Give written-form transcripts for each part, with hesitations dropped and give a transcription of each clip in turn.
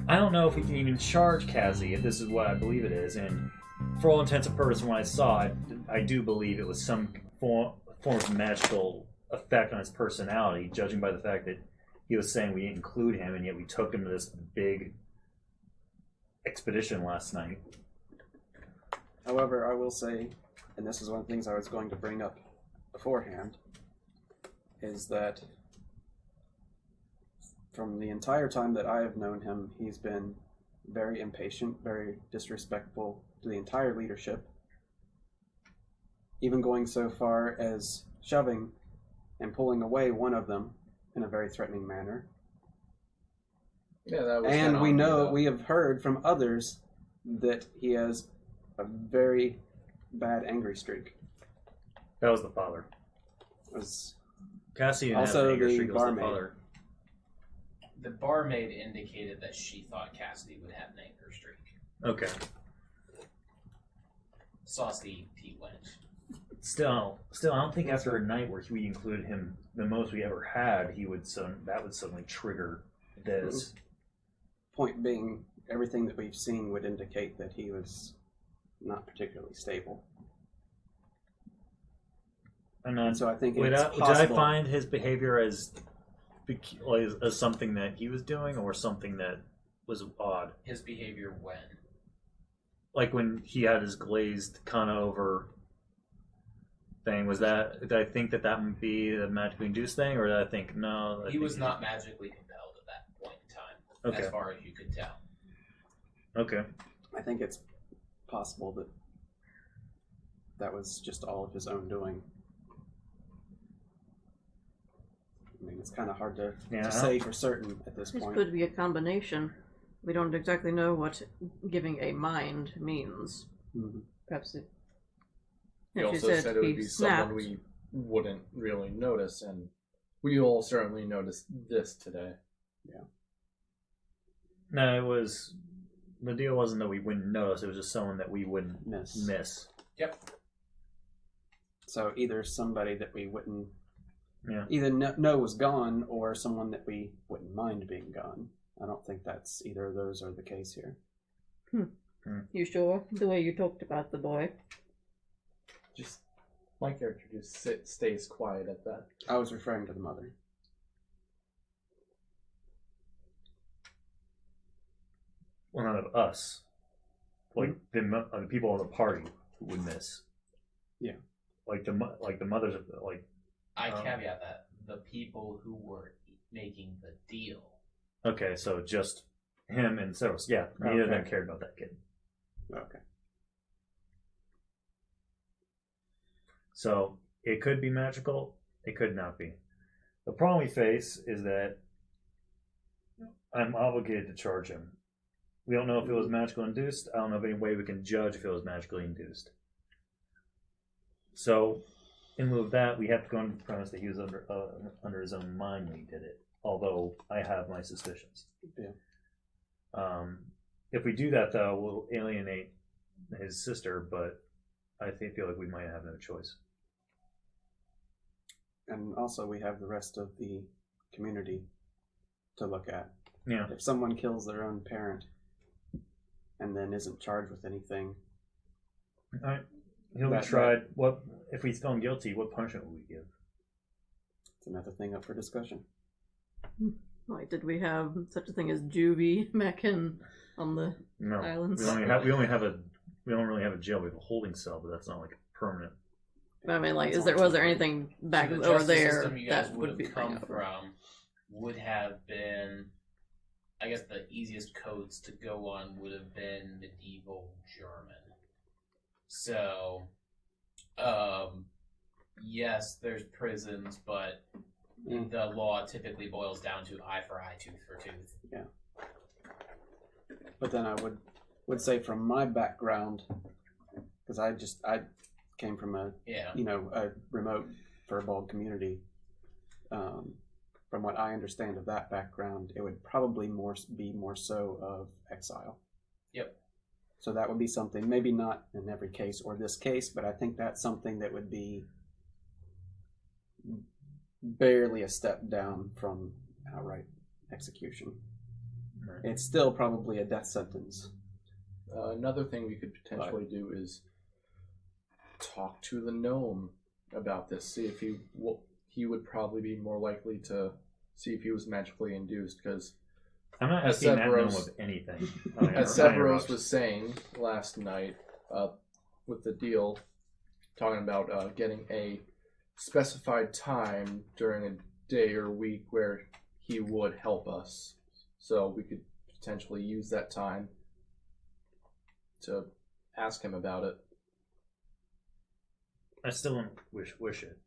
I don't know if we can even charge Cassie if this is what I believe it is, and for all intents and purposes, when I saw it, I do believe it was some form of magical effect on his personality, judging by the fact that he was saying we didn't include him, and yet we took him to this big expedition last night. However, I will say, and this is one of the things I was going to bring up beforehand, is that from the entire time that I have known him, he's been very impatient, very disrespectful to the entire leadership, even going so far as shoving and pulling away one of them in a very threatening manner. Yeah, that was. And we have heard from others that he has a very bad angry streak. That was the father. Was Cassie and also anger the streak was barmaid. the father. The barmaid indicated that she thought Cassidy would have an anger streak. Okay. Saucy Pete went. Still, I don't think after a night where we included him, the most we ever had, that would suddenly trigger this. Point being, everything that we've seen would indicate that he was not particularly stable. And so I think did it's I possible. find his behavior as something that he was doing, or something that was odd? His behavior when? Like when he had his glazed kind of over thing, did I think that would be a magically induced thing, or did I think no? He was not magically compelled at that point in time, Okay. as far as you could tell. Okay. I think it's possible that that was just all of his own doing. I mean, it's kind of hard to say for certain at this This point. could be a combination. We don't exactly know what giving a mind means. Mm-hmm. Perhaps it. He She also said it would be someone we wouldn't really notice, and we all certainly noticed this today. Yeah. No, the deal wasn't that we wouldn't notice; it was just someone that we wouldn't miss. Yep. So either somebody that we wouldn't either know was gone, or someone that we wouldn't mind being gone. I don't think that's either of those are the case here. You sure? The way you talked about the boy. Just my character just stays quiet at that. I was referring to the mother. Well, none of us, like the people in the party, would miss. Yeah. Like the mothers of like. I caveat that the people who were making the deal. Okay, so just him and Severus. Yeah, neither of them cared about that kid. Okay. So it could be magical. It could not be. The problem we face is that I'm obligated to charge him. We don't know if it was magically induced. I don't know of any way we can judge if it was magically induced. So, in lieu of that, we have to go on the premise that he was under his own mind when he did it. Although I have my suspicions. Yeah. If we do that, though, we'll alienate his sister. But I feel like we might have no choice. And also, we have the rest of the community to look at. Yeah. If someone kills their own parent and then isn't charged with anything, All right. He'll be tried. What if we found guilty? What punishment would we give? it's another thing up for discussion. Like, did we have such a thing as juvie back on the islands? We don't really have a jail. We have a holding cell, but that's not like permanent. But I mean, like, was there anything back So the over justice there system you guys that would would be have come bring up? from would have been, I guess the easiest codes to go on would have been medieval German. So, yes, there's prisons, but the law typically boils down to eye for eye, tooth for tooth. Yeah. But then I would say from my background, because I came from a remote furball community. From what I understand of that background, it would probably be more so of exile. Yep. So that would be something, maybe not in every case or this case, but I think that's something that would be barely a step down from outright execution. Right. It's still probably a death sentence. Another thing we could potentially do is talk to the gnome about this. See if he would probably be more likely to see if he was magically induced. Because I'm not asking that gnome of anything. as Severos was saying last night, with the deal, talking about getting a specified time during a day or week where he would help us, so we could potentially use that time to ask him about it. I still don't wish it.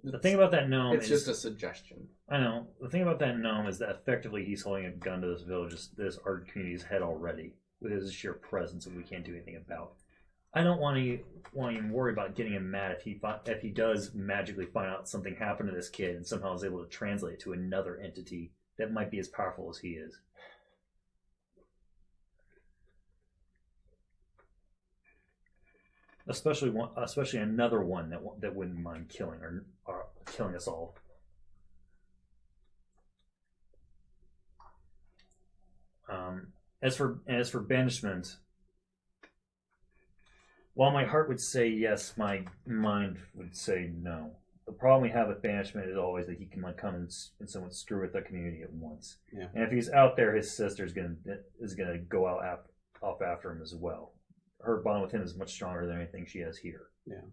The thing about that gnome it's just a suggestion. I know. The thing about that gnome is that effectively he's holding a gun to this village, this art community's head already, with his sheer presence that we can't do anything about. I don't want to even worry about getting him mad if he does magically find out something happened to this kid and somehow is able to translate it to another entity that might be as powerful as he is. Especially another one that wouldn't mind killing or killing us all. As for banishment, while my heart would say yes, my mind would say no. The problem we have with banishment is always that he can come and somewhat screw with the community at once. Yeah. And if he's out there, his sister's gonna go out off after him as well. Her bond with him is much stronger than anything she has here. Yeah.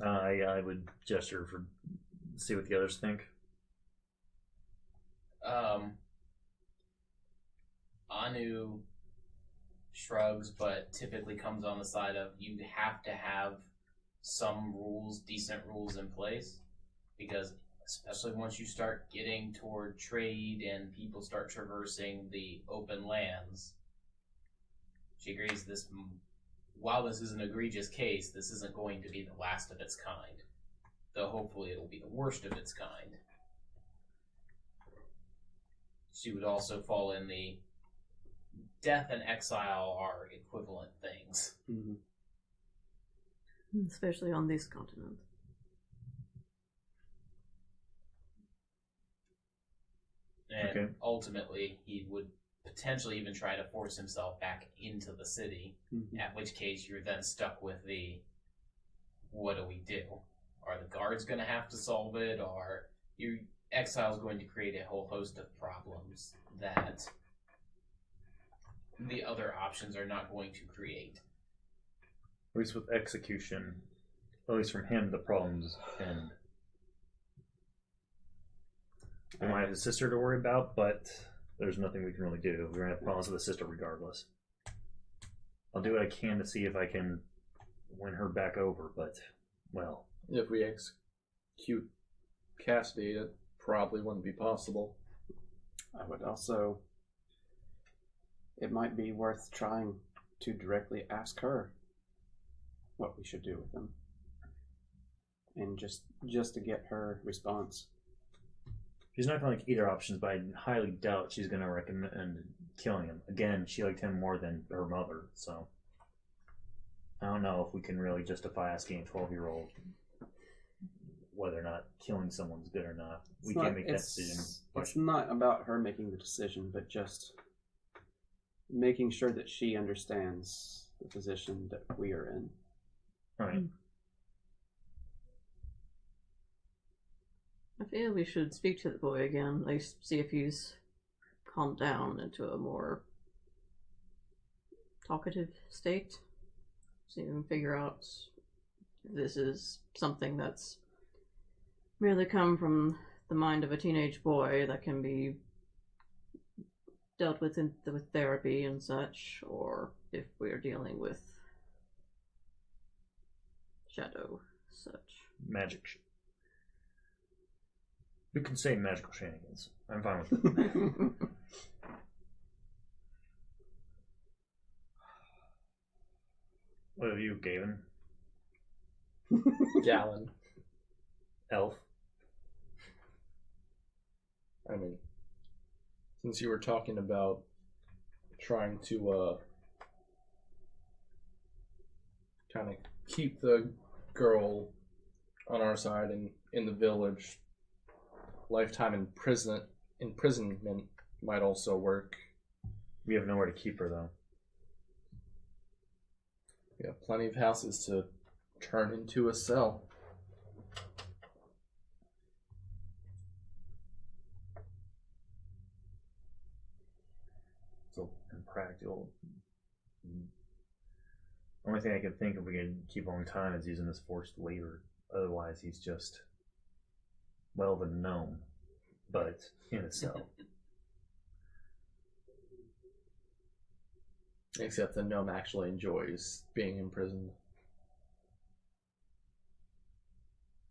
I would gesture for see what the others think. Anu shrugs, but typically comes on the side of you have to have some rules, decent rules in place, because especially once you start getting toward trade and people start traversing the open lands, she agrees this, while this is an egregious case, this isn't going to be the last of its kind, though hopefully it'll be the worst of its kind. She would also fall in the death and exile are equivalent things. Mm-hmm. Especially on this continent. And ultimately, he would potentially even try to force himself back into the city, at which case you're then stuck with the, what do we do? Are the guards going to have to solve it? Or your exile is going to create a whole host of problems that the other options are not going to create. At least with execution, at least from him, the problems end. We might have his sister to worry about, but there's nothing we can really do. We're going to have problems with the sister regardless. I'll do what I can to see if I can win her back over, but, well... If we execute Cassidy, it probably wouldn't be possible. I would also... It might be worth trying to directly ask her what we should do with them. And just to get her response. She's not going to like either options, but I highly doubt she's going to recommend killing him. Again, she liked him more than her mother, so... I don't know if we can really justify asking a 12-year-old whether or not killing someone's good or not. We can't make that decision. It's not about her making the decision, but just making sure that she understands the position that we are in. Right. I feel we should speak to the boy again, at least see if he's calmed down into a more talkative state. See if we can figure out if this is something that's merely come from the mind of a teenage boy that can be dealt with with therapy and such, or if we're dealing with shadow such. Magic. We can say magical shenanigans. I'm fine with it. What have you, Gavin? Gallon. Elf? I mean, since you were talking about trying to kind of keep the girl on our side and in the village, lifetime imprisonment might also work. We have nowhere to keep her, though. We have plenty of houses to turn into a cell. So impractical. The only thing I can think of we can keep a long time is using this forced labor. Otherwise, he's just, well, the gnome, but in a cell. Except the gnome actually enjoys being imprisoned.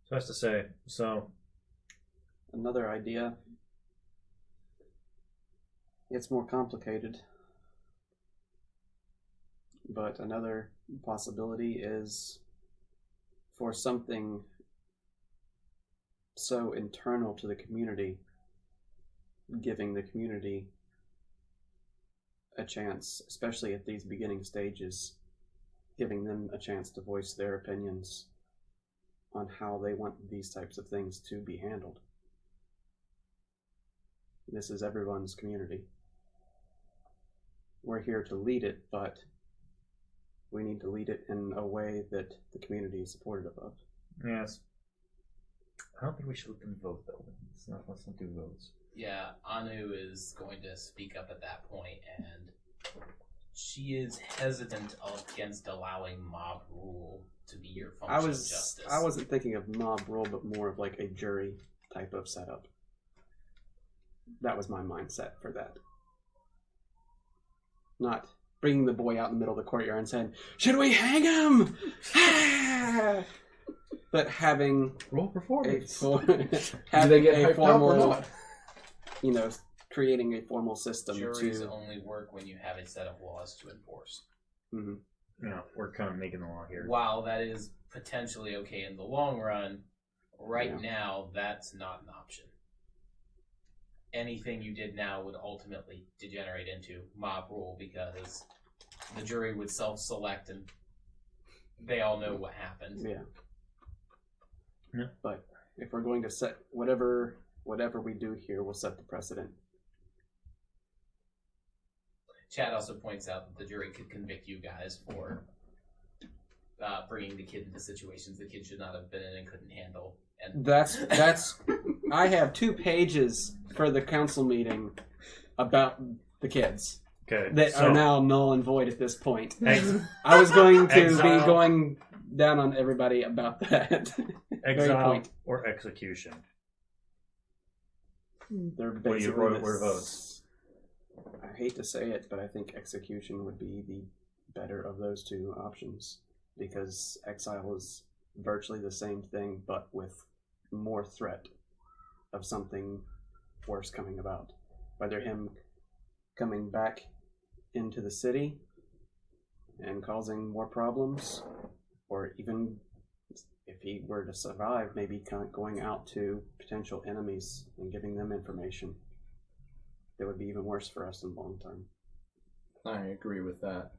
So that's to say, so Another idea. It's more complicated. But another possibility is for something so internal to the community, giving the community a chance, especially at these beginning stages, giving them a chance to voice their opinions on how they want these types of things to be handled. This is everyone's community. We're here to lead it, but we need to lead it in a way that the community is supportive of. yes. I don't think we should let them vote, though. Let's not do votes. Yeah, Anu is going to speak up at that point, and she is hesitant against allowing mob rule to be your function of justice. I wasn't thinking of mob rule, but more of like a jury type of setup. That was my mindset for that. Not bringing the boy out in the middle of the courtyard and saying, "Should we hang him?" But having Roll performance. having get a hyped up or formal, not? creating a formal system Juries to. only work when you have a set of laws to enforce. Mm-hmm. Yeah, we're kind of making the law here. While that is potentially okay in the long run, right now that's not an option. Anything you did now would ultimately degenerate into mob rule because the jury would self-select and they all know what happened. Yeah. Yeah. But if we're going to set whatever we do here, we'll set the precedent. Chad also points out that the jury could convict you guys for bringing the kid into situations the kid should not have been in and couldn't handle. And That's I have 2 pages for the council meeting about the kids Okay. that so, are now null and void at this point. ex- I was going to Exile. be going down on everybody about that. Very exile point. or execution. They're What do you basically where votes? I hate to say it, but I think execution would be the better of those 2 options because exile is virtually the same thing, but with more threat of something worse coming about. Whether him coming back into the city and causing more problems, or even if he were to survive, maybe going out to potential enemies and giving them information. That would be even worse for us in the long term. I agree with that.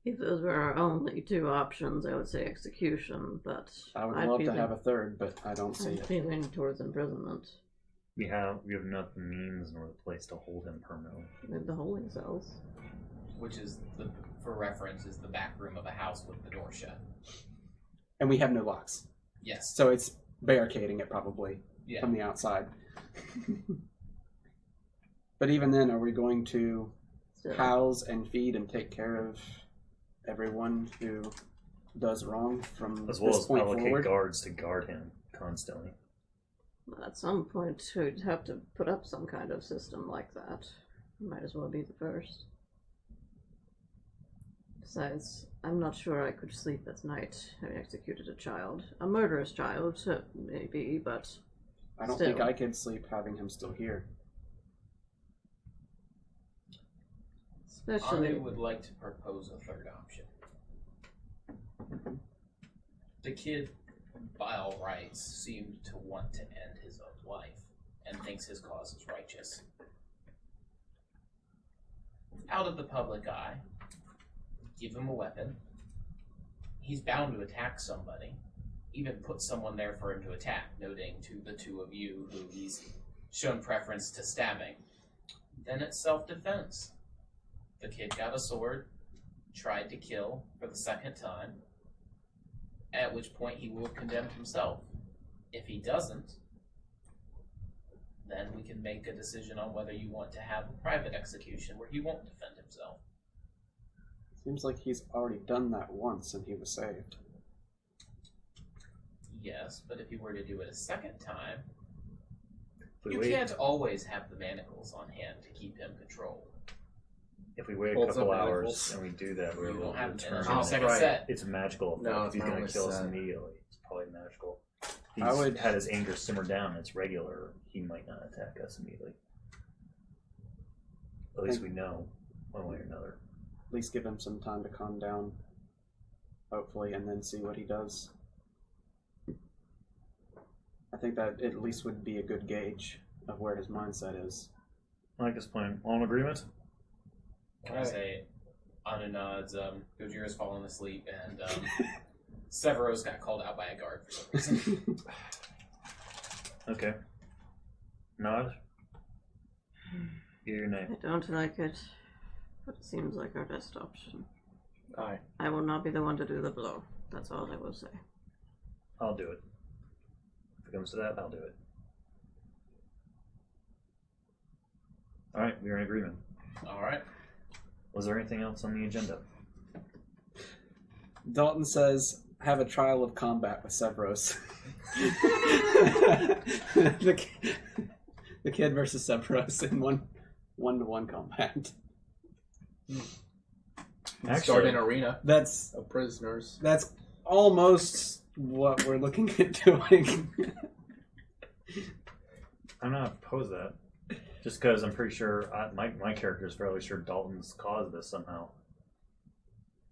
If those were our only 2 options, I would say execution, but I would I'd love be to have a third, but I don't see it. feeling towards imprisonment. We have enough means nor the place to hold him permanently. With the holding cells. which is, for reference, is the back room of a house with the door shut. And we have no locks. Yes. So it's barricading it probably Yeah. from the outside. But even then, are we going to So, house and feed and take care of everyone who does wrong from As well this as point allocate forward? guards to guard him constantly. at some point, we'd have to put up some kind of system like that. Might as well be the first. Besides, I'm not sure I could sleep at night having executed a child. A murderous child, maybe, but I don't still. think I could sleep having him still here. Especially... I would like to propose a third option. The kid, by all rights, seemed to want to end his own life and thinks his cause is righteous. Out of the public eye, give him a weapon, he's bound to attack somebody. Even put someone there for him to attack, noting to the two of you who he's shown preference to stabbing. Then it's self-defense. The kid got a sword, tried to kill for the second time, at which point he will have condemned himself. If he doesn't, then we can make a decision on whether you want to have a private execution where he won't defend himself. Seems like he's already done that once and he was saved. Yes, but if he were to do it a second time, If we you wait, can't always have the manacles on hand to keep him controlled. if we wait a Holds couple up hours manacles. and we do that, we're You able won't to have return. manacles Oh, on the second right. set. It's a magical effect. No, If it's he's my going only to kill us set. immediately, it's probably magical. If he's I would- had his anger simmer down and it's regular, he might not attack us immediately. At least we know, one way or another. At least give him some time to calm down, hopefully, and then see what he does. I think that at least would be a good gauge of where his mindset is. I like this plan. All in agreement? Can I say, Anu nods, Gojira's fallen asleep, and Severos got called out by a guard for some reason. Okay. Nod. Give your name. I don't like it, but it seems like our best option. Aye. I will not be the one to do the blow. That's all I will say. I'll do it. If it comes to that, I'll do it. Alright, we're in agreement. Alright. Was there anything else on the agenda? Dalton says, have a trial of combat with Severos. the kid versus Severos in one-to-one combat. Actually- Start an arena That's of prisoners. almost what we're looking at doing. I'm not opposed to that. Just because I'm pretty sure my character is fairly sure Dalton's caused this somehow.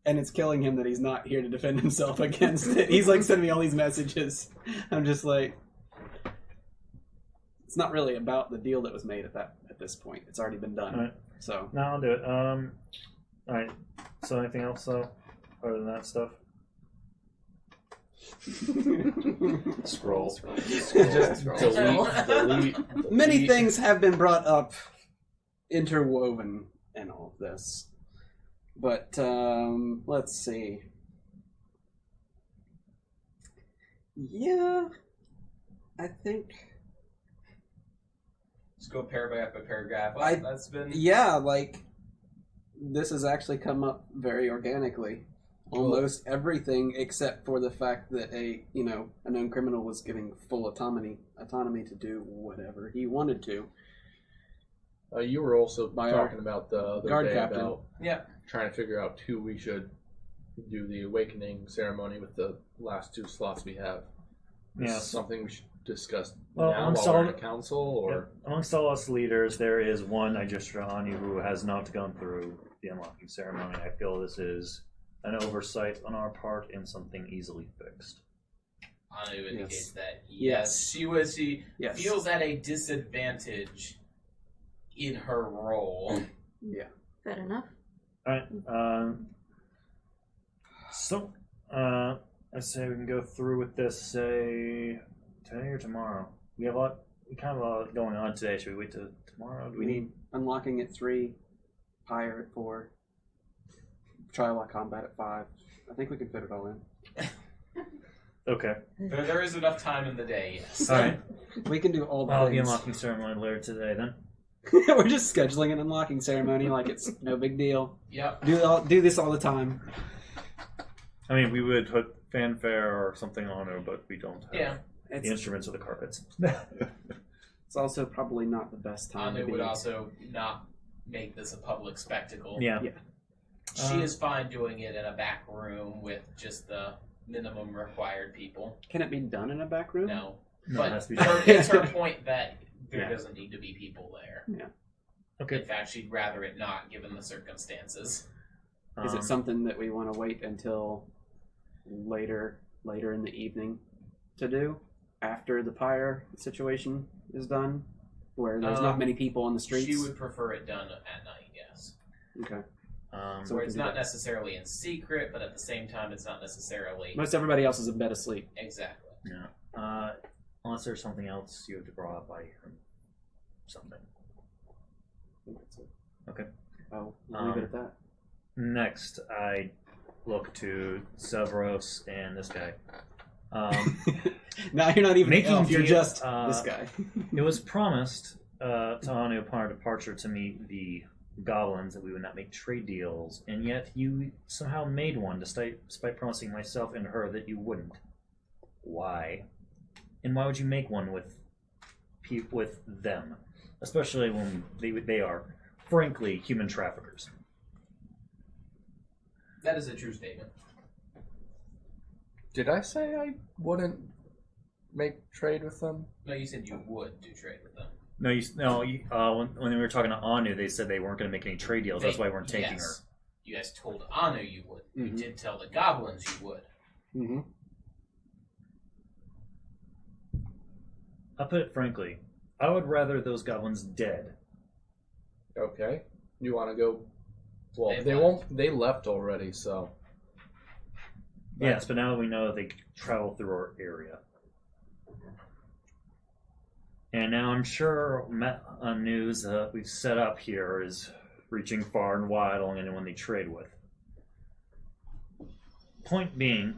And it's killing him that he's not here to defend himself against it. He's like sending me all these messages. I'm just like, it's not really about the deal that was made at this point. It's already been done. Alright. So No, I'll do it. Alright. So anything else though? Other than that stuff? Scroll. Just delete. many things have been brought up, interwoven in all of this. But let's see. Yeah, I think. Just go paragraph by paragraph. That's been... Yeah, like this has actually come up very organically. Almost everything except for the fact that a known criminal was given full autonomy to do whatever he wanted to. You were also By talking about the other guard day captain. about Yeah. trying to figure out who we should do the awakening ceremony with the last 2 slots we have. Is Yeah. this something we should discuss Well, now amongst while we're all in a council, or amongst all us leaders, there is one Ajistrahani who has not gone through the unlocking ceremony. I feel this is an oversight on our part and something easily fixed. Anu indicates Yes. that Yes. she Yes. feels at a disadvantage in her role. Yeah. Fair enough. Alright, so, I say we can go through with this, say, today or tomorrow. We kind of a lot going on today. Should we wait till tomorrow? Do we need... Unlocking at 3, Pyre at 4, trial by combat at 5. I think we can fit it all in. Okay. There is enough time in the day, yes. Alright. We can do all the I'll be things. unlocking ceremony later today then. We're just scheduling an unlocking ceremony like it's no big deal. Yep. Do this all the time. I mean, we would put fanfare or something on it, but we don't have Yeah. the instruments or the carpets. It's also probably not the best time to Anu be. would also not make this a public spectacle. Yeah. She is fine doing it in a back room with just the minimum required people. Can it be done in a back room? No. No, it But has to be it's her point that there Yeah. doesn't need to be people there. Okay. In fact, she'd rather it not, given the circumstances. Is it something that we want to wait until later in the evening to do after the pyre situation is done, where there's not many people on the streets? She would prefer it done at night, yes. Okay. So where we it's can do not that. necessarily in secret, but at the same time, it's not necessarily Most everybody else is in bed asleep. exactly. Yeah. Unless there's something else you have to brought up by something. Okay. Oh, we'll leave it at that. Next, I look to Severos and this guy. Now you're not even Making an elf, you're deal- just this guy. It was promised to Anu upon our departure to meet the goblins that we would not make trade deals, and yet you somehow made one, despite promising myself and her that you wouldn't. Why? And why would you make one with them, especially when they are, frankly, human traffickers? That is a true statement. Did I say I wouldn't make trade with them? No, you said you would do trade with them. When we were talking to Anu, they said they weren't going to make any trade deals. That's why we weren't taking her. You guys told Anu you would. Mm-hmm. You did tell the goblins you would. Mm-hmm. I'll put it frankly, I would rather those goblins dead. Okay. You want to go? Well, They've they left. won't. They left already, so. Yes, but now we know they travel through our area. And now I'm sure news we've set up here is reaching far and wide along anyone they trade with. Point being,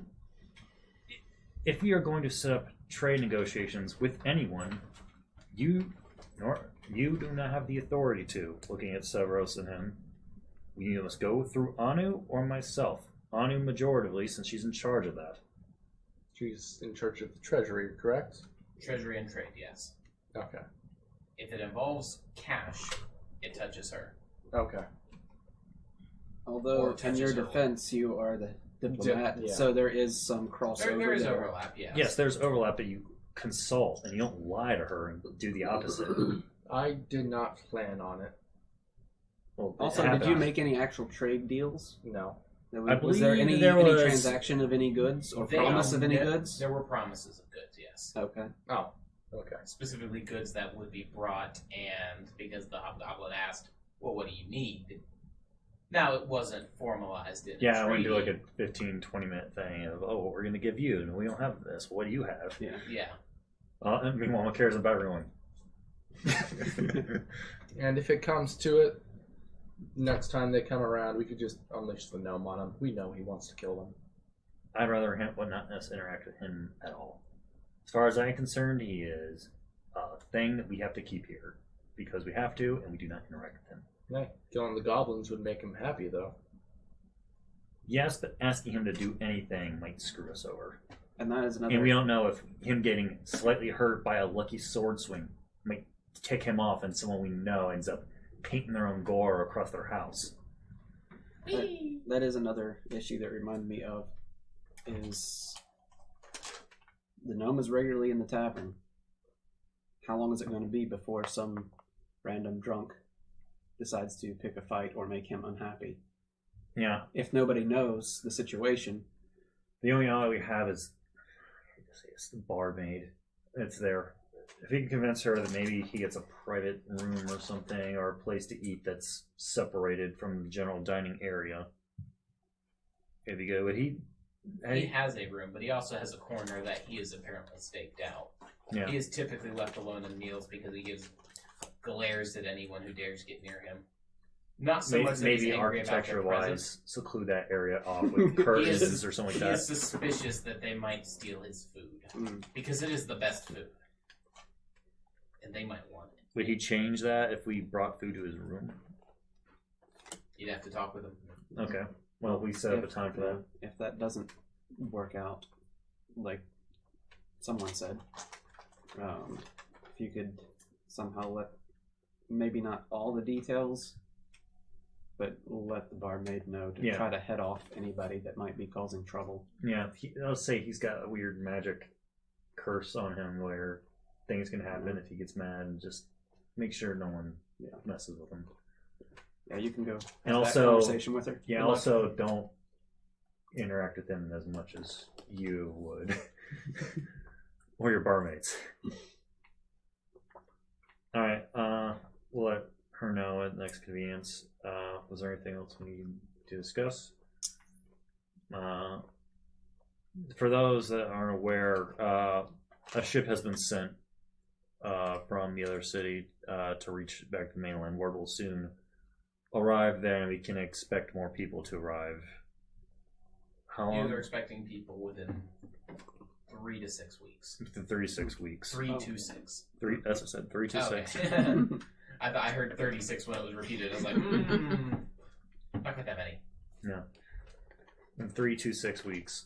if we are going to set up trade negotiations with anyone, you do not have the authority to, looking at Severos and him. We must go through Anu or myself. Anu majoritively, since she's in charge of that. She's in charge of the treasury, correct? Treasury and trade, yes. Okay. If it involves cash, it touches her. Okay. Although, Or in your touches her defense, you are the diplomat, Yeah. so there is some crossover. There is there. overlap, yes. Yes, there's overlap, but you consult and you don't lie to her and do the opposite. I did not plan on it. Well, Also, it did you happened. make any actual trade deals? No. Was there believe any there any was- transaction of any goods or They- promise of any goods? There were promises of goods, yes. Okay. Oh. Okay. Specifically goods that would be brought, and because the hobgoblin asked, well, what do you need? Now, it wasn't formalized in Yeah, a I wouldn't do treaty. like a 15, 20-minute thing of, oh, what we're going to give you, and we don't have this. What do you have? Yeah. Yeah. And meanwhile, what cares about everyone? And if it comes to it, next time they come around, we could just unleash the gnome on him. We know he wants to kill them. I'd rather not us interact with him at all. As far as I'm concerned, he is a thing that we have to keep here because we have to, and we do not interact with him. Yeah. Killing the goblins would make him happy, though. Yes, but asking him to do anything might screw us over. And that is another. And we don't know if him getting slightly hurt by a lucky sword swing might kick him off, and someone we know ends up painting their own gore across their house. That is another issue that reminded me of is the gnome is regularly in the tavern. How long is it going to be before some random drunk decides to pick a fight or make him unhappy? Yeah. If nobody knows the situation, The only ally we have is, I hate to say it's the barmaid. It's there. If he can convince her that maybe he gets a private room or something, or a place to eat that's separated from the general dining area, it'd be good. But He has a room, but he also has a corner that he is apparently staked out. yeah. He is typically left alone in meals because he gives glares at anyone who dares get near him. Not so much that he's Maybe angry about their architecture-wise, presence. seclude that area off with He curtains is, or something he like is that. suspicious that they might steal his food mm, because it is the best food, and they might want it. Would he change that if we brought food to his room? You'd have to talk with him. Okay. Well, we set up a time for that. If that doesn't work out, like someone said, if you could somehow let, maybe not all the details, but let the barmaid know to Yeah. try to head off anybody that might be causing trouble. Yeah, let's say he's got a weird magic curse on him where things can happen if he gets mad, and just make sure no one messes with him. Yeah, you can go And have that also, conversation with her. yeah, also don't interact with him as much as you would, or your barmaids. All right, we'll let her know at next convenience. Was there anything else we need to discuss? For those that aren't aware, a ship has been sent from the other city to reach back to the mainland. Word will soon arrive there, and we can expect more people to arrive. How long? You're expecting people within 3 to 6 weeks. Within 36 weeks. 3 to 6. That's what I said. 3 to 6. I thought I heard 36 when it was repeated. I was like, not quite that many. No. In 3 to 6 weeks.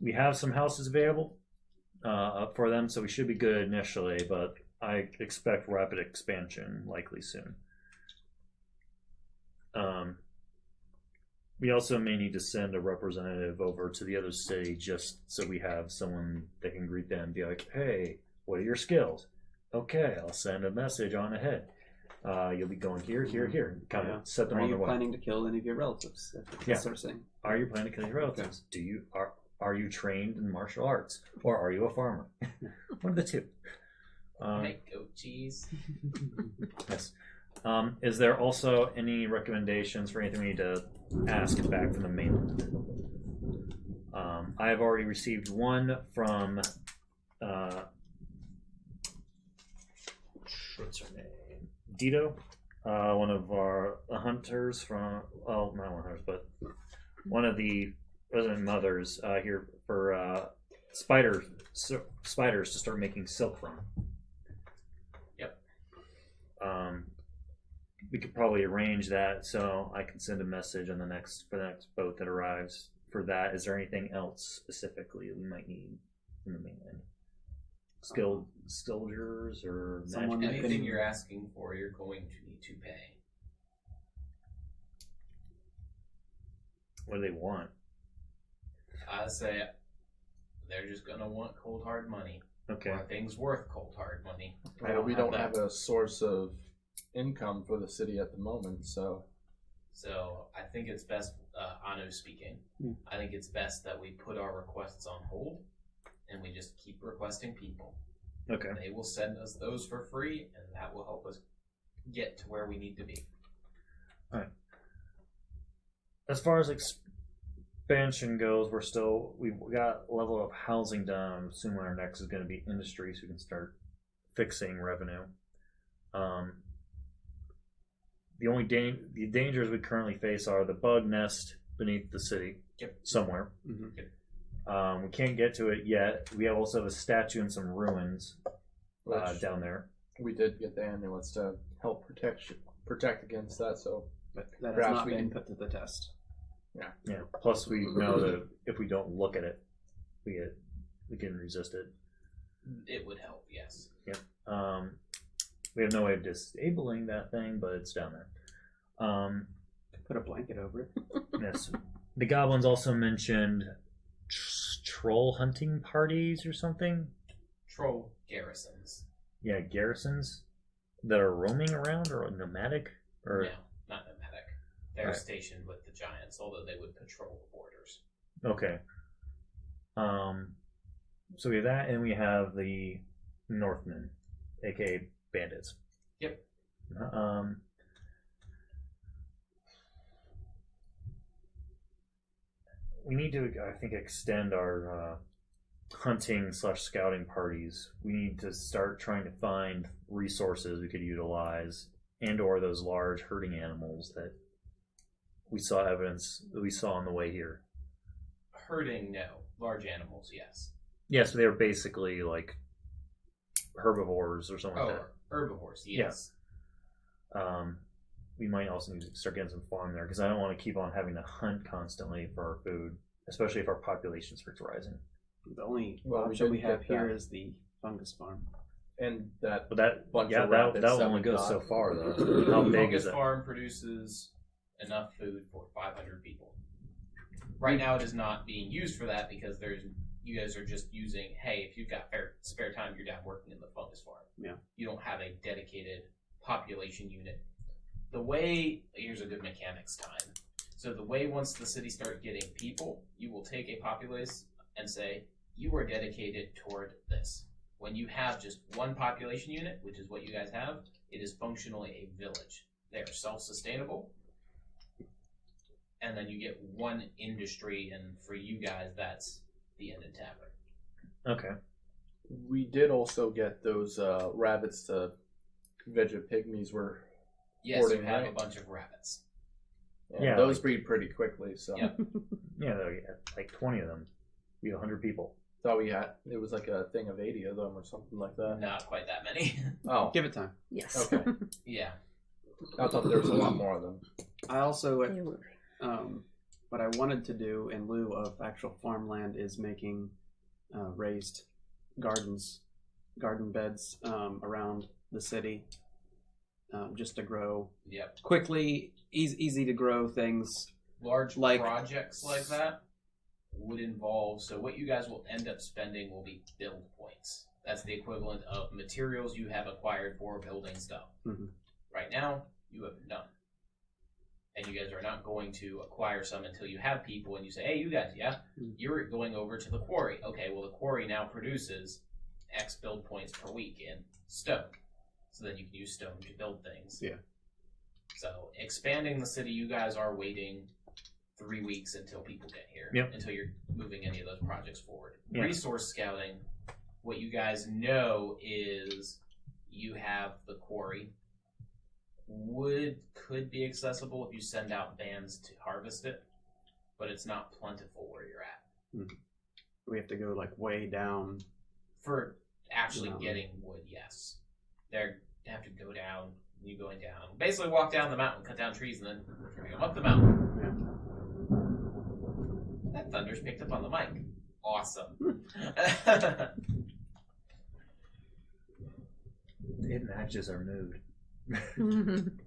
We have some houses available for them, so we should be good initially, but I expect rapid expansion likely soon. We also may need to send a representative over to the other city just so we have someone that can greet them and be like, hey, what are your skills? Okay, I'll send a message on ahead. You'll be going here, here, here. Kind of set them on their way. Are you planning to kill any of your relatives? Yeah. Sort of thing. Are you planning to kill your relatives? Okay. Are you trained in martial arts? Or are you a farmer? One of the two. Make goat cheese. Yes. Is there also any recommendations for anything we need to ask back from the mainland? I have already received one from what's her name? Dito, one of our hunters from not one of the hunters, but one of the resident mothers here for spiders to start making silk from. Yep. We could probably arrange that so I can send a message on the next boat that arrives for that. Is there anything else specifically we might need from the mainland? Skilled soldiers or Someone magic? Anything you're asking for, you're going to need to pay. What do they want? I say they're just gonna want cold hard money. Okay. Are things worth cold hard money? Well, we don't have a source of income for the city at the moment, so So I think it's best, Anu speaking, I think it's best that we put our requests on hold and we just keep requesting people. Okay. They will send us those for free and that will help us get to where we need to be. Alright. As far as expansion goes, we've got a level of housing done. I'm assuming our next is going to be industry, so we can start fixing revenue. The only the dangers we currently face are the bug nest beneath the city. Yep. Somewhere. Mm-hmm. We can't get to it yet. We also have a statue and some ruins down there. we did get the amulets to help protect against that. So, But that has Perhaps not we been can- put to the test. Yeah. Plus, we know that if we don't look at it, we can resist it. It would help, yes. We have no way of disabling that thing, but it's down there. Put a blanket over it. Yes. The goblins also mentioned troll hunting parties or something. Troll garrisons. Yeah, garrisons that are roaming around or nomadic or. No, not nomadic. They're Right. stationed with the giants, although they would patrol the borders. Okay. So we have that, and we have the Northmen, aka bandits. Yep. We need to, I think, extend our hunting/scouting parties. We need to start trying to find resources we could utilize, and/or those large herding animals that we saw on the way here. Herding, no. Large animals, yes. Yes, they were basically like herbivores or something like that. Herbivores, yes. We might also need to start getting some farm there because I don't want to keep on having to hunt constantly for our food, especially if our population starts rising. The only Well, we option did we have get here that. is the fungus farm. and that But that Bunch yeah, of that rabbits that only we goes got. so far though. How big is Fungus that? farm produces enough food for 500 people. Right now, it is not being used for that because you guys are just using. Hey, if you've got spare time, you're down working in the fungus farm. Yeah. You don't have a dedicated population unit. Here's a good mechanics time. So the way once the city starts getting people, you will take a populace and say you are dedicated toward this. When you have just one population unit, which is what you guys have, it is functionally a village. They are self-sustainable. and then you get one industry, and for you guys, that's the Inn and Tavern. Okay. We did also get those rabbits to Veggie Pygmies were Yes, hoarding, you have right? a bunch of rabbits. And Yeah, those like- breed pretty quickly, so Yep. Yeah, there are like 20 of them. We have 100 people. thought we had it was like a thing of 80 of them or something like that. Not quite that many. Oh, Give it time. Yes. okay. Yeah. I thought there was a lot more of them. I also, They were. what I wanted to do in lieu of actual farmland is making raised garden beds around the city, just to grow Yep. quickly, easy to grow things. Large Like- projects like that would involve, so what you guys will end up spending will be build points. That's the equivalent of materials you have acquired for building stuff. Mhm. Right now, you have none. And you guys are not going to acquire some until you have people and you say, hey, you guys, yeah, you're going over to the quarry. Okay, well, the quarry now produces X build points per week in stone. So then you can use stone to build things. Yeah. So expanding the city, you guys are waiting 3 weeks until people get here. Yep. Until you're moving any of those projects forward. Yeah. Resource scouting, what you guys know is you have the quarry. Wood could be accessible if you send out bands to harvest it, but it's not plentiful where you're at. We have to go like way down. For actually No. getting wood, yes. They have to go down, you going down. Basically walk down the mountain, cut down trees, and then bring them up the mountain. That thunder's picked up on the mic. Awesome. It matches our mood.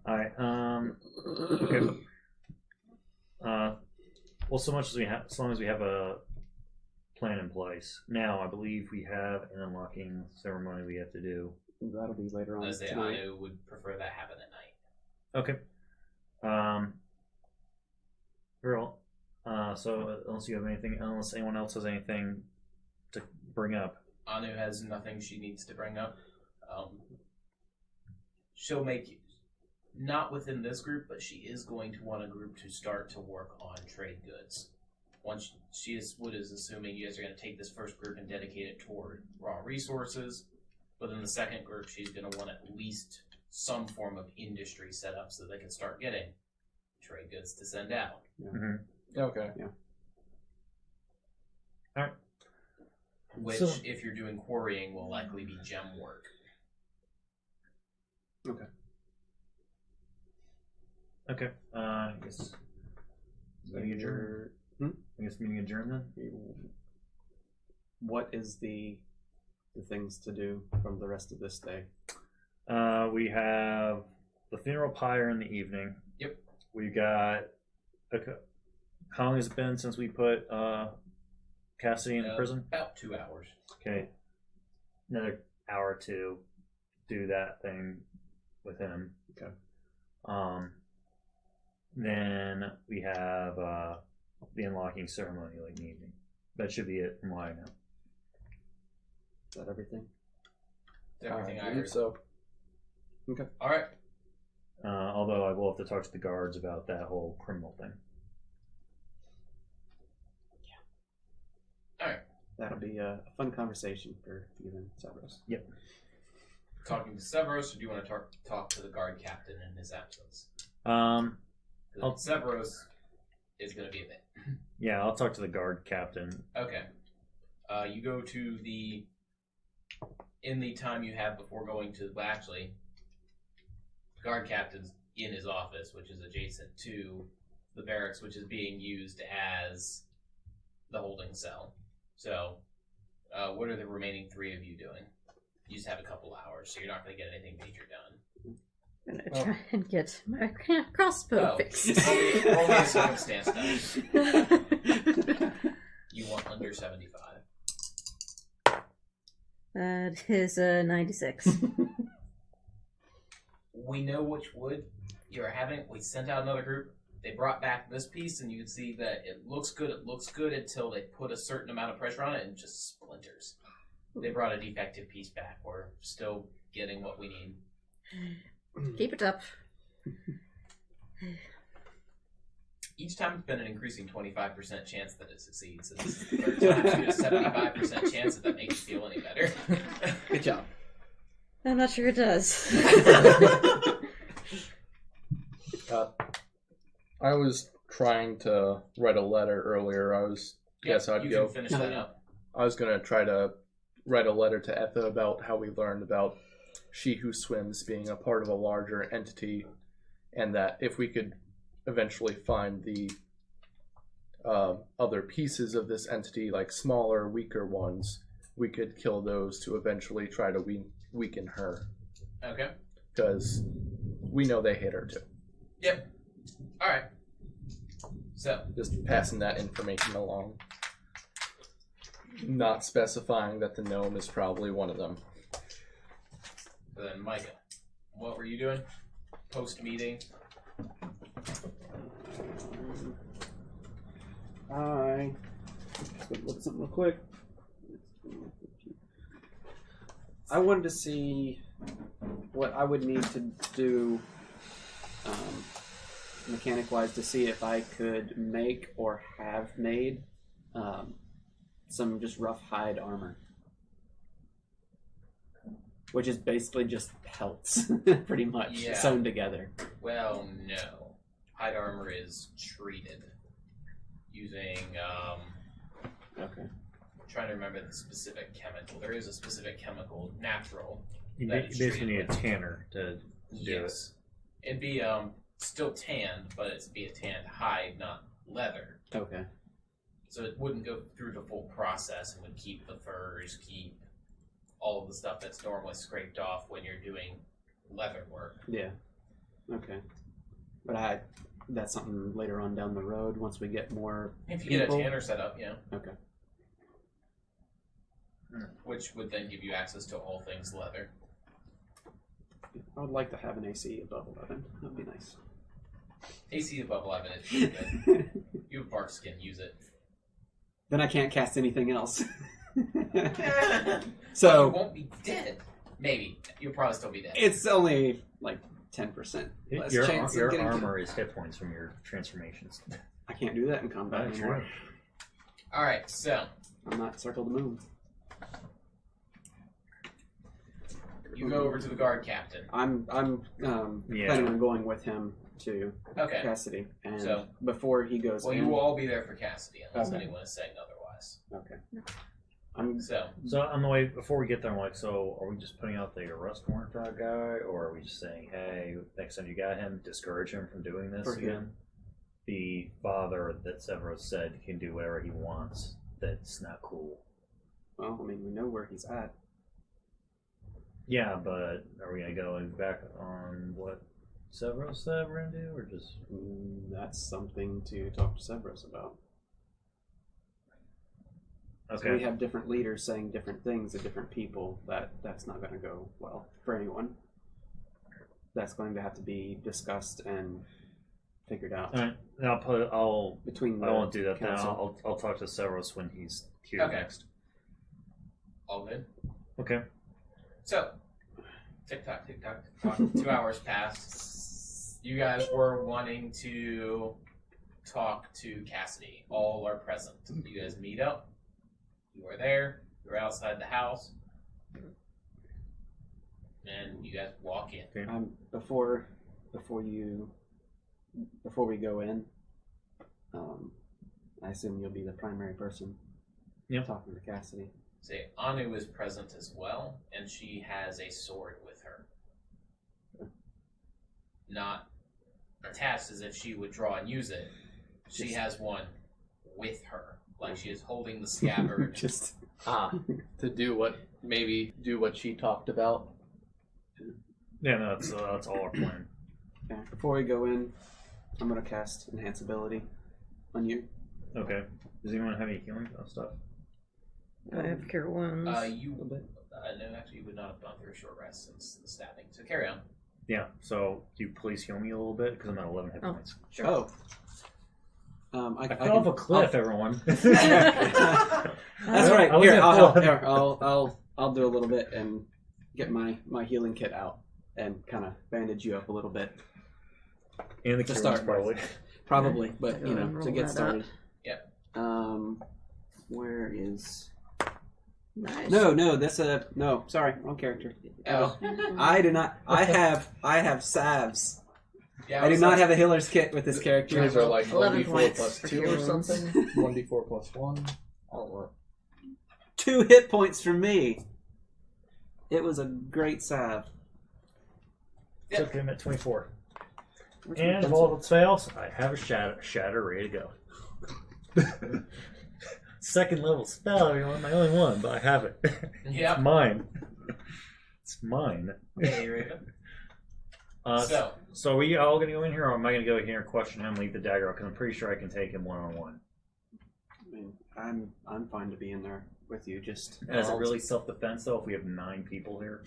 Alright, okay. Well, so long as we have a plan in place. Now, I believe we have an unlocking ceremony we have to do. That'll be later on I say tonight. Anu would prefer that happen at night. Okay. Very well. So unless anyone else has anything to bring up. Anu has nothing she needs to bring up. She'll make, not within this group, but she is going to want a group to start to work on trade goods. Once Wood is assuming you guys are going to take this first group and dedicate it toward raw resources. But then the second group, she's going to want at least some form of industry set up so they can start getting trade goods to send out. Okay. Which, So- if you're doing quarrying, will likely be gem work. Okay. I guess meeting adjourned. I guess meeting adjourned then. What is the things to do from the rest of this day? We have the funeral pyre in the evening. Yep. We got. How long has it been since we put Cassidy in prison? About 2 hours. Okay. Another hour or two. Do that thing with him. Okay. Then we have the unlocking ceremony late in the evening. That should be it from what I know. Is that everything? Everything I believe heard. so. All right. Although I will have to talk to the guards about that whole criminal thing. That'll be a fun conversation for you and Savros. Yep. Talking to Severos, or do you want to talk to the guard captain in his absence? I'll- Severos is going to be a bit. Yeah, I'll talk to the guard captain. Okay. You go to in the time you have before going to, well, actually, guard captain's in his office, which is adjacent to the barracks, which is being used as the holding cell. So, what are the remaining 3 of you doing? You just have a couple hours, so you're not going to get anything major done. I'm gonna try and get my crossbow fixed. Roll me a circumstance dice. You want under 75. That is 96. We know which wood you're having. We sent out another group. They brought back this piece, and you can see that it looks good. It looks good until they put a certain amount of pressure on it and it just splinters. They brought a defective piece back. We're still getting what we need. Keep it up. Each time it's been an increasing 25% chance that it succeeds. And this is the third time, so you have a 75% chance that makes you feel any better. Good job. I'm not sure it does. I was trying to write a letter earlier. Guess I'd you go. can finish that up. I was gonna try to write a letter to Etha about how we learned about She Who Swims being a part of a larger entity, and that if we could eventually find the other pieces of this entity, like smaller, weaker ones, we could kill those to eventually try to weaken her. Okay. Because we know they hate her too. Yep. Alright. So. Just passing that information along. Not specifying that the gnome is probably one of them. Then Micah, what were you doing? Post-meeting? I just gonna look at something real quick. I wanted to see what I would need to do mechanic-wise to see if I could make or have made some just rough hide armor. Which is basically just pelts, pretty much, sewn together. Well, no. Hide armor is treated using, Okay. I'm trying to remember the specific chemical. There is a specific chemical, natural. You that it's basically treated need a with. tanner to do it. It'd be, still tanned, but it'd be a tanned hide, not leather. Okay. So it wouldn't go through the full process and would keep the furs, keep all of the stuff that's normally scraped off when you're doing leather work. Yeah. Okay. But that's something later on down the road once we get more If you people. get a tanner set up, yeah. Okay. Which would then give you access to all things leather. I would like to have an AC above 11. That'd be nice. AC above 11 is pretty good. You have bark skin, use it. Then I can't cast anything else. So you won't be dead. Maybe. You'll probably still be dead. It's only like 10% less Your chance of getting armor is hit points from your transformations. I can't do that in combat That's anymore. true. Alright, so I'm not Circle the Moon. you go over to the guard captain. I'm planning on going with him to Okay. Cassidy, and So- before he goes Well, in, you will all be there for Cassidy unless Okay. anyone is saying otherwise. Okay. I'm So, So on the way, before we get there, I'm like, so are we just putting out the arrest warrant for that guy, or are we just saying, hey, next time you got him, discourage him from doing this For him. again? The father that Severus said can do whatever he wants. That's not cool. well. I mean, we know where he's at. Yeah, but are we gonna go back on what Severus said we're gonna do, or just? That's something to talk to Severus about. Okay. So we have different leaders saying different things to different people. That's not going to go well for anyone. That's going to have to be discussed and figured out All right. I'll between the I won't do that now. council. I'll talk to Severus when he's here Okay. next. all good? Okay. So, tick tock, tick tock, tick tock. 2 hours passed. You guys were wanting to talk to Cassidy. All are present. You guys meet up. You are there. You're outside the house. And you guys walk in. Before we go in, I assume you'll be the primary person talking to Cassidy. Say, Anu is present as well, and she has a sword with her. Not attached as if she would draw and use it. She has one with her. Like she is holding the scabbard. Just To do what she talked about. Yeah, no, that's all our plan. okay. Before we go in, I'm going to cast Enhance Ability on you. Okay. Does anyone have any healing stuff? I have cure wounds. No, actually, you would not have gone through a short rest since the stabbing. So carry on. Yeah. So, do you please heal me a little bit because I'm at 11 hit points. Sure. Oh. I fell off a cliff, everyone. That's right. I was Here, at I'll do a little bit and get my healing kit out and kind of bandage you up a little bit. And the To cure start ones, probably. Probably, Okay. but Go you know, and to roll get that started. Yep. Where is? Nice. No, that's a no. Sorry, wrong character. Oh. I do not. I have salves. Yeah, I do was not like- have a healer's kit with this character. Yours are like 11 1d4 points plus for 2 cure or wounds. something. 1d4 plus 1. Or 2 hit points from me. It was a great salve. It's okay, I'm at 24. Where's my And if pencil? all else fails, I have a shatter ready to go. Second level spell, everyone. My only one, but I have it. Yep. It's mine. It's mine. Hey, Raven. So are we all going to go in here, or am I going to go here and question him, leave the dagger out? Because I'm pretty sure I can take him one-on-one. I mean, I'm fine to be in there with you. Just And is it really self-defense, though, if we have 9 people here?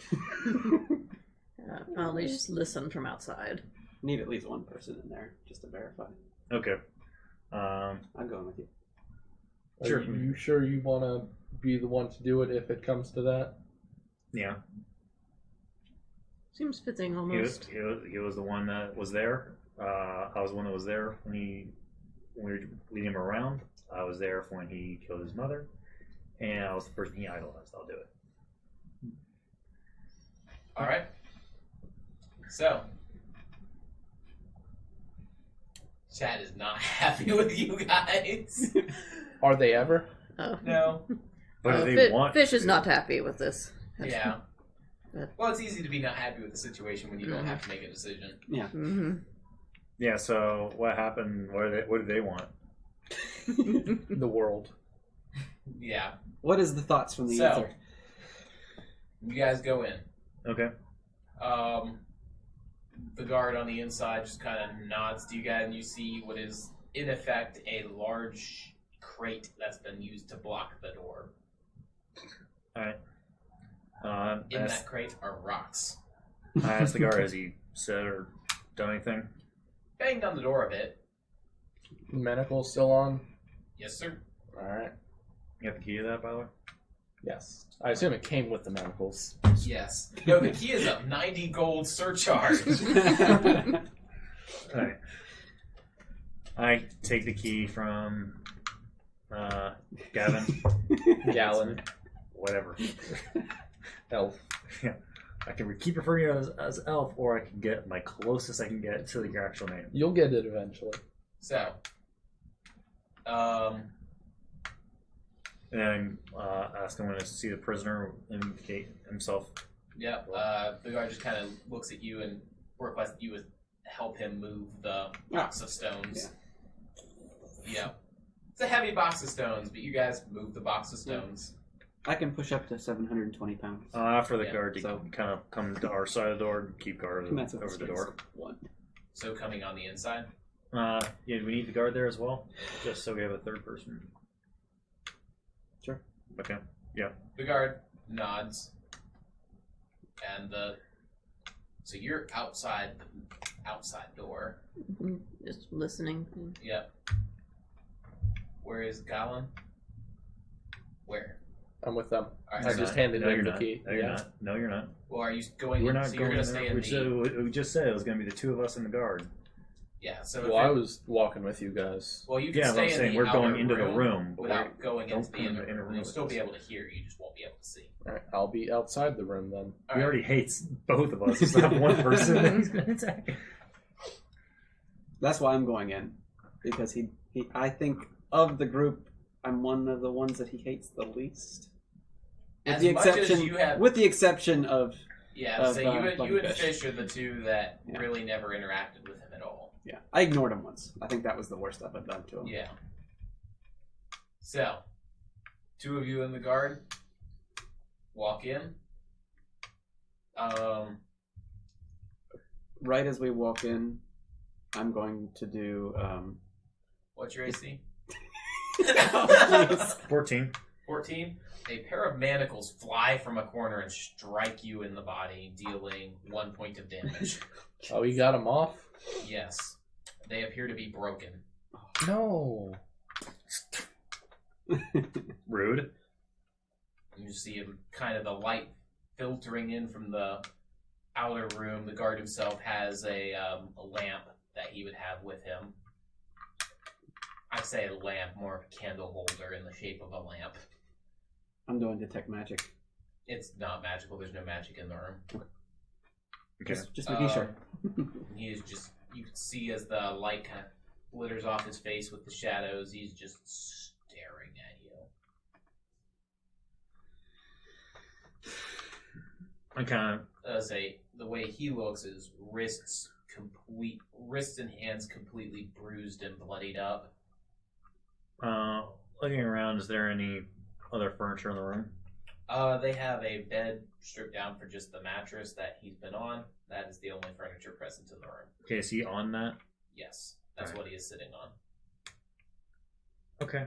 I'll at least listen from outside. need at least one person in there just to verify. Okay. I'm going with you. Sure. Are you sure you want to be the one to do it if it comes to that? Yeah. Seems fitting He almost. was the one that was there. I was the one that was there when we were leading him around. I was there for when he killed his mother. And I was the person he idolized. I'll do it. Alright. So. Chad is not happy with you guys. Are they ever? Oh. No. But if they want Fish is to- not happy with this. Yeah. But- Well, it's easy to be not happy with the situation when you don't have to make a decision. Mm-hmm. Yeah, so what happened? What did they want? The world. Yeah. What is the thoughts from the So- ether? You guys go in. Okay. The guard on the inside just kind of nods to you guys, and you see what is, in effect, a large crate that's been used to block the door. Alright. In that crate are rocks. I asked the guard, has he said or done anything? Banged on the door a bit. Manacle's still on? Yes, sir. Alright. You got the key to that, by the way? Yes. I assume it came with the manacles. Yes. No, the key is a 90 gold surcharge. Alright. I take the key from Gavin. Gallon. Whatever. Elf. Yeah. I can keep referring to it as Elf, or I can get my closest I can get to your actual name. You'll get it eventually. So, And ask him when to see the prisoner indicate himself. yep. The guard just kind of looks at you and requests that you would help him move the box of stones. Yeah. It's a heavy box of stones, but you guys move the box of stones. I can push up to 720 pounds. For the Yeah, guard to so- kind of come to our side of the door and keep guard And that's what over the this door. is. One. So coming on the inside. Yeah, do we need the guard there as well? Just so we have a third person. Sure. Okay. The guard nods, and so you're outside the outside door. Just listening. Yep. Where is Galen? Where? I'm with them. All right. I So, just handed No, them you're the not. key. No, you're not. No, you're not. well, are you going? We're in, not so going you're gonna in stay there. in We just said it was going to be the two of us in the guard. Yeah. So Well, I was walking with you guys. well, you can Yeah, but stay I'm in saying the we're going outer into the room, but without going don't into the come in inner the inner room. room You'll with still us. be able to hear. You just won't be able to see. Alright, I'll be outside the room then. All He right. already hates both of us. He's not one person that he's going to attack. That's why I'm going in, because he I think of the group, I'm one of the ones that he hates the least. As much as you have, with the exception of yeah. So you and Blunderfish. Fish are the two that Yeah. really never interacted with him at all. yeah, I ignored him once. I think that was the worst I've ever done to him. Yeah. So, two of you in the guard walk in. Right as we walk in, I'm going to do. What's your AC? Please. 14. 14. A pair of manacles fly from a corner and strike you in the body, dealing 1 point of damage. Oh, you got him off? Yes. They appear to be broken. No. Rude. You see him, kind of the light filtering in from the outer room. The guard himself has a lamp that he would have with him. I say a lamp, more of a candle holder in the shape of a lamp. I'm doing detect magic. It's not magical. There's no magic in the room. Okay. Just making sure. He is just, you can see as the light kind of glitters off his face with the shadows, he's just staring at you. I kind Say the way he looks is wrists and hands completely bruised and bloodied up. of looking around. Is there any other furniture in the room? They have a bed stripped down for just the mattress that he's been on. That is the only furniture present in the room. Okay, is he on that? Yes, that's Alright. what he is sitting on. Okay.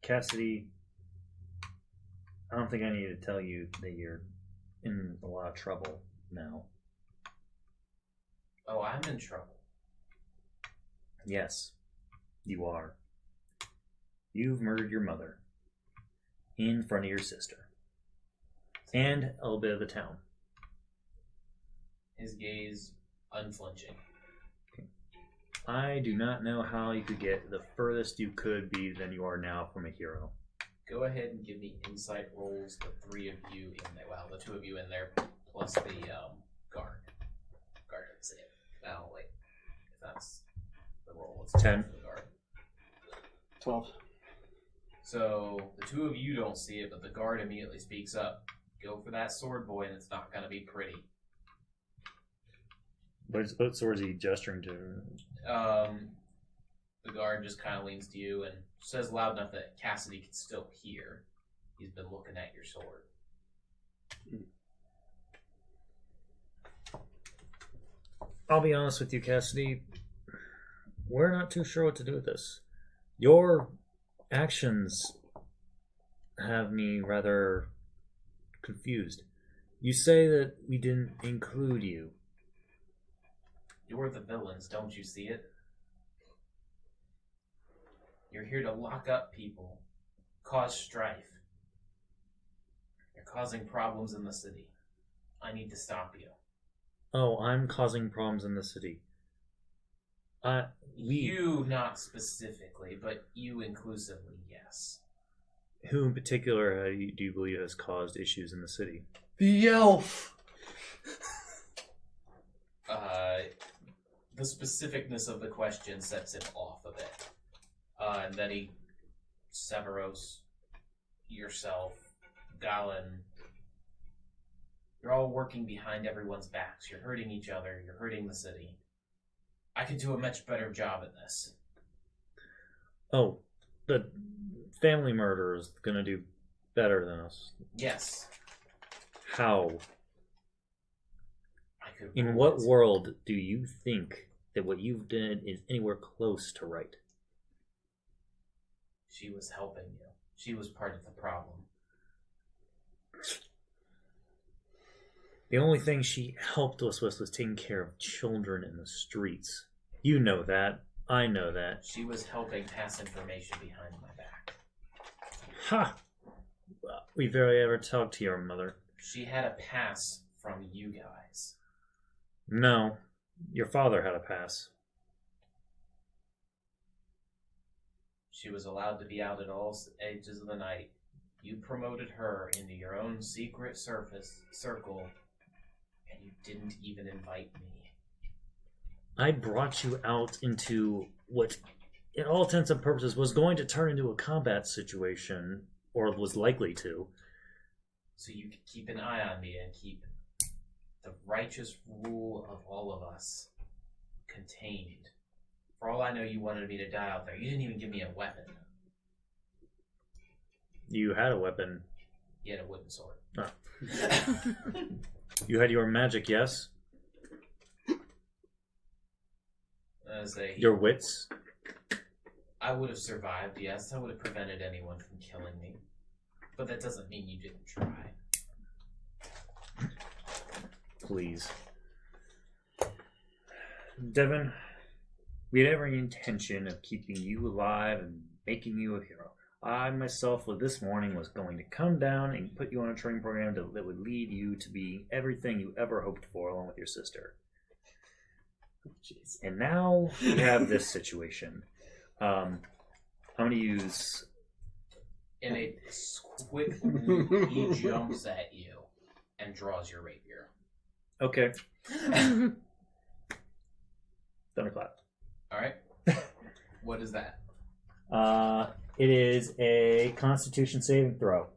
Cassidy, I don't think I need to tell you that you're in a lot of trouble now. Oh, I'm in trouble. Yes, you are. You've murdered your mother in front of your sister and a little bit of the town. His gaze unflinching. I do not know how you could get the furthest you could be than you are now from a hero. Go ahead and give me insight rolls, the three of you in there. Well, the two of you in there, plus the guard. Guard didn't see it. Well, wait. If that's the roll, it's 10. for the guard. 12. So, the two of you don't see it, but the guard immediately speaks up. Go for that sword, boy, and it's not going to be pretty. What sword is he gesturing to? The guard just kind of leans to you and says loud enough that Cassidy can still hear. He's been looking at your sword. I'll be honest with you, Cassidy. We're not too sure what to do with this. Your actions have me rather confused. You say that we didn't include you. You're the villains, don't you see it? You're here to lock up people, cause strife. You're causing problems in the city. I need to stop you. Oh, I'm causing problems in the city. You not specifically, but you inclusively, yes. Who in particular do you believe has caused issues in the city? The elf! The specificness of the question sets him off a bit. And then Severos, yourself, Galen, you're all working behind everyone's backs. You're hurting each other. You're hurting the city. I could do a much better job at this. Oh, the family murderer is gonna do better than us. Yes. How? I could. In what world do you think that what you've done is anywhere close to right? She was helping you. She was part of the problem. The only thing she helped us with was taking care of children in the streets. You know that. I know that. She was helping pass information behind my back. Ha! Well, we barely ever talked to your mother. She had a pass from you guys. No. Your father had a pass. She was allowed to be out at all ages of the night. You promoted her into your own secret circle, and you didn't even invite me. I brought you out into what, in all intents and purposes, was going to turn into a combat situation, or was likely to. So you could keep an eye on me and keep the righteous rule of all of us contained. For all I know, you wanted me to die out there. You didn't even give me a weapon. You had a weapon. You had a wooden sword. Oh. You had your magic, yes? Your wits? I would have survived, yes. I would have prevented anyone from killing me. But that doesn't mean you didn't try. Please. Devin, we had every intention of keeping you alive and making you a hero. I myself, this morning, was going to come down and put you on a training program that would lead you to be everything you ever hoped for, along with your sister. Jeez. And now we have this situation. I'm going to use... In a quick leap, he jumps at you and draws your rapier. Okay. Thunderclap. Alright. What is that? It is a Constitution saving throw.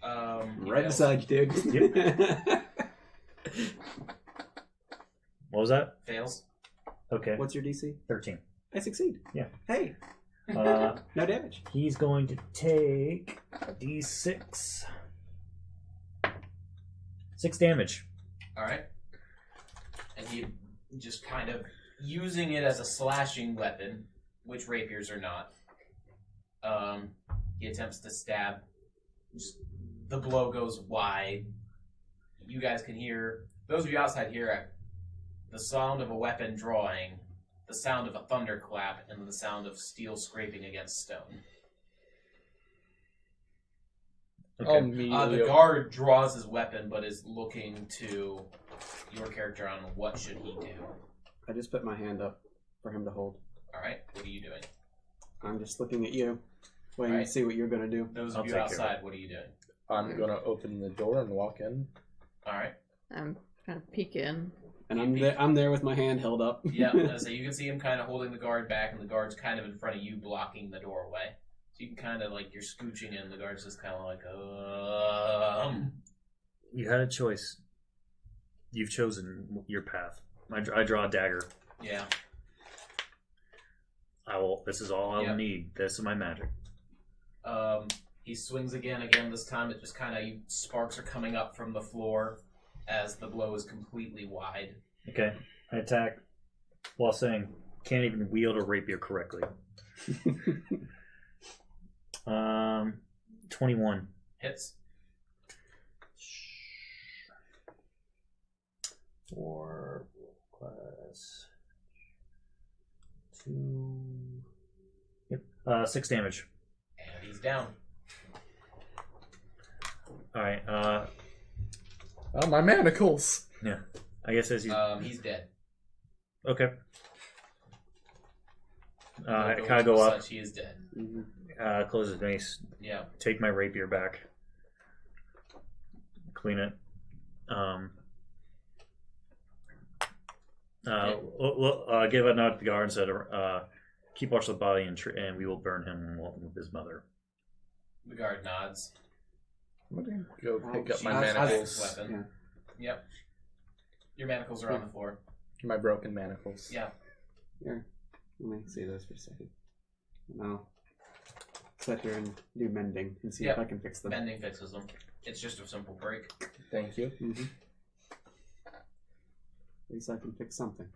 Right beside you, dude. Yep. What was that? Fails. Okay. What's your DC? 13. I succeed. Yeah. Hey, No damage. He's going to take a D6. 6 damage. Alright. And he just kind of using it as a slashing weapon, which rapiers are not. He attempts to stab. Just, the blow goes wide. You guys can hear, those of you outside hear the sound of a weapon drawing, the sound of a thunderclap, and the sound of steel scraping against stone. Okay. The guard draws his weapon, but is looking to your character on what should he do. I just put my hand up for him to hold. Alright, what are you doing? I'm just looking at you, waiting Right. to see what you're going to do. Those I'll of you take care of outside, what are you doing? I'm going to open the door and walk in. Alright. I'm kind of peek in. And I'm there with my hand held up. Yeah, so you can see him kind of holding the guard back, and the guard's kind of in front of you, blocking the doorway. So you can kind of, like, you're scooching in, the guard's just kind of like, You had a choice. You've chosen your path. I draw a dagger. Yeah. This is all I'll Yep. need. This is my magic. He swings again. This time it just kind of, sparks are coming up from the floor as the blow is completely wide. Okay. I attack while saying, can't even wield a rapier correctly. 21. Hits. 4 plus 2. Yep. 6 damage. And he's down. Alright, Oh, my manacles! yeah. I guess as you... He's dead. Okay. I No kind of go up, such, he is dead. close his mace, Yeah. take my rapier back, clean it. Give a nod to the guard and said, keep watch of the body and we will burn him along with his mother. The guard nods. I'm going to go pick up my I- manacles. Weapon. Yep. Your manacles are on the floor. My broken manacles. Yeah. Here, let me see those for a second. And I'll sit here and do mending and see if I can fix them. Bending fixes them. It's just a simple break. Thank you. Mm-hmm. At least I can fix something.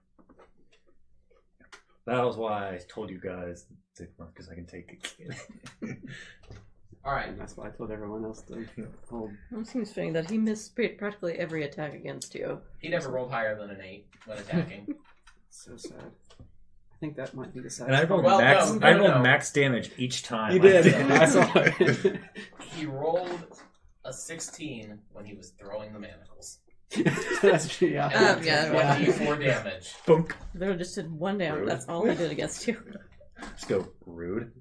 That was why I told you guys to because I can take it. Alright. And that's why I told everyone else to hold. It seems fitting that he missed practically every attack against you. He never rolled higher than an 8 when attacking. So sad. I think that might be the saddest. And I rolled Well, max. no, I rolled no. max damage each time. You did. I saw it. He rolled a 16 when he was throwing the manacles. That's true. Yeah. Yeah. 24 damage. Bunk. They just did one down. Rude. That's all he did against you. Just go rude.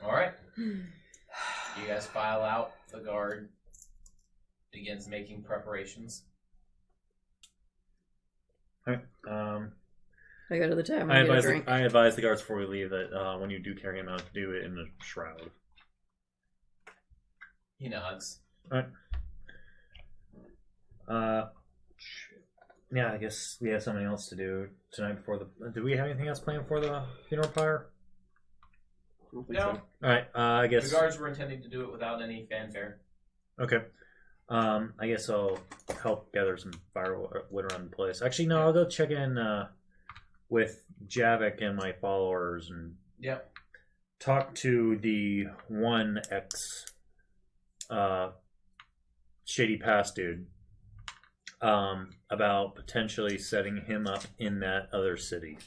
Alright. You guys file out. The guard begins making preparations. Alright. I go to the tavern I and get a advise. drink. I advise the guards before we leave that when you do carry him out, do it in a shroud. He nods. Alright. Yeah, I guess we have something else to do tonight before the. Do we have anything else planned for the funeral pyre? I don't think No. so. All right. I guess. The guards were intending to do it without any fanfare. Okay. I guess I'll help gather some firewood around the place. Actually, no. I'll go check in with Javik and my followers and Yep. talk to the one ex Shady Pass dude about potentially setting him up in that other city.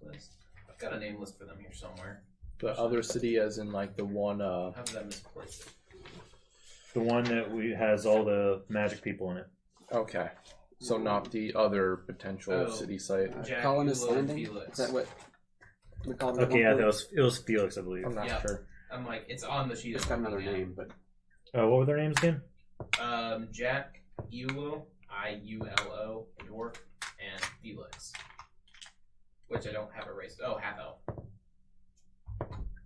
list. I've got a name list for them here somewhere. The other city, as in like the one. How did I misplace it? The one that has all the magic people in it. Okay, so not the other potential city site. Jack, Colonist Ulo, and Landing? Felix. Is that what we call it? Okay, yeah, it was Felix, I believe. I'm not Yeah. sure. I'm like, it's on the sheet. It's I'm got another looking at. name, but What were their names again? Jack, Ulo, Iulo, Dwarf, and Felix. Which I don't have erased. Oh, half elf.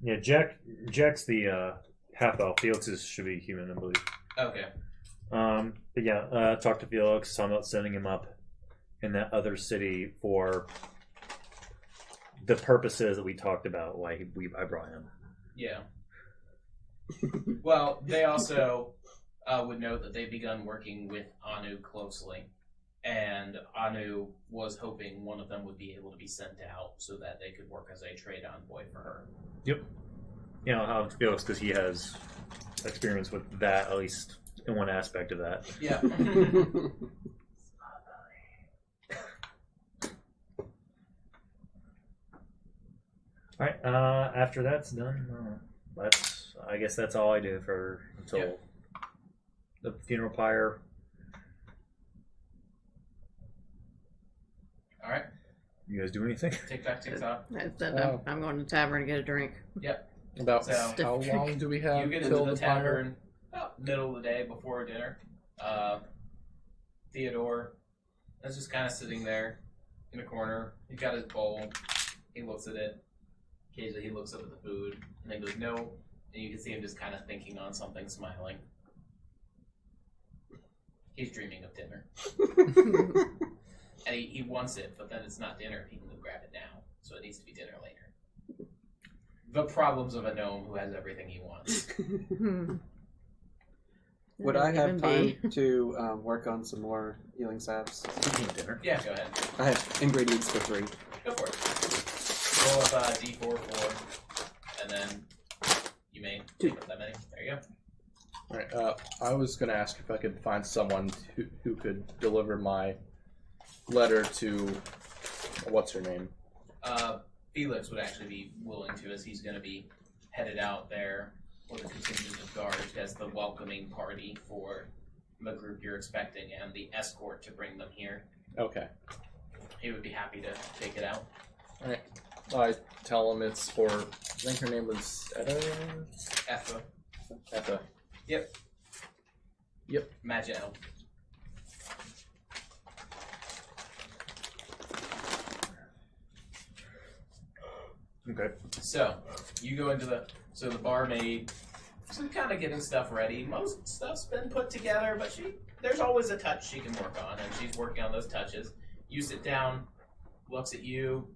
Yeah, Jack's the half elf. Felix should be human, I believe. Okay. But yeah, talk to Felix. Talking about sending him up in that other city for the purposes that we talked about. Why I brought him. Yeah. Well, they also would note that they've begun working with Anu closely, and Anu was hoping one of them would be able to be sent out so that they could work as a trade envoy for her. Yep. You know how Felix, because he has experience with that, at least in one aspect of that. Yeah. All right. After that's done, I guess that's all I do until the funeral pyre. All right. You guys do anything? Tick tock, tick tock. I'm going to the tavern to get a drink. Yep. About So- how long do we have You get till into the the pyre? tavern about middle of the day before dinner. Theodore is just kind of sitting there in a corner. He's got his bowl. He looks at it. Occasionally he looks up at the food and then goes, no. And you can see him just kind of thinking on something, smiling. He's dreaming of dinner. And he wants it, but then it's not dinner. He can go grab it now. So it needs to be dinner later. The problems of a gnome who has everything he wants. would I have time to work on some more healing salves? Speaking of dinner. Yeah, go ahead. I have ingredients for 3. Go for it. Roll up D4 4, and then you may take up that many. There you go. Alright, I was going to ask if I could find someone who could deliver my letter to, what's her name? Felix would actually be willing to, as he's going to be headed out there with a contingent of guards as the welcoming party for the group you're expecting and the escort to bring them here. Okay. He would be happy to take it out. Alright. I tell him it's for, I think her name was Effa. Etha. Yep. Yep. Magic elf. Okay. So, you go into the barmaid, so kind of getting stuff ready. Most stuff's been put together, but there's always a touch she can work on, and she's working on those touches. You sit down, looks at you,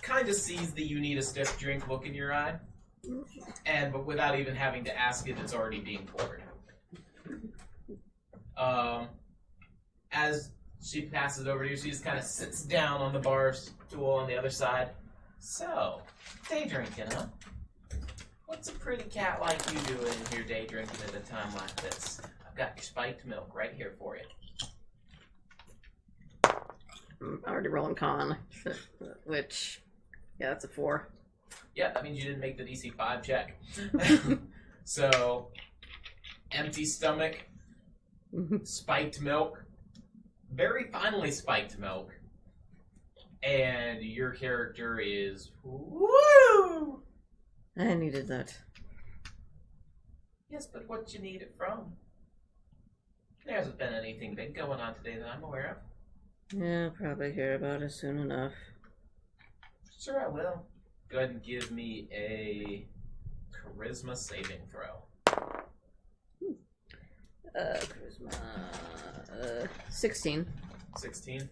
kind of sees the you need a stiff drink look in your eye, but without even having to ask it, it's already being poured. As she passes over to you, she just kind of sits down on the bar stool on the other side. So, day drinking, huh? What's a pretty cat like you doing in here day drinking at a time like this? I've got your spiked milk right here for you. I'm already rolling con, which, yeah, that's a 4. Yeah, that means you didn't make the DC 5 check. So, empty stomach, spiked milk, very finely spiked milk, and your character is woo! I needed that. Yes, but what you need it from? There hasn't been anything big going on today that I'm aware of. Yeah, I'll probably hear about it soon enough. Sure, I will. Go ahead and give me a charisma saving throw. Charisma. 16. 16.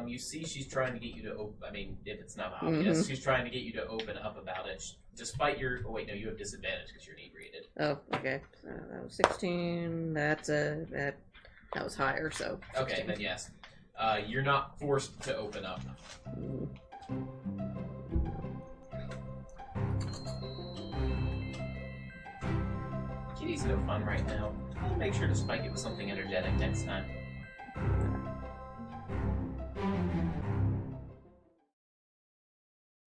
You see she's trying to get you to open, I mean, if it's not obvious, she's trying to get you to open up about it. Despite your, oh wait, no, you have disadvantage because you're inebriated. Oh, okay. So that was 16. That was higher, so. 16. Okay, then yes. You're not forced to open up. Kitty's no fun right now. I'll make sure to spike it with something energetic next time.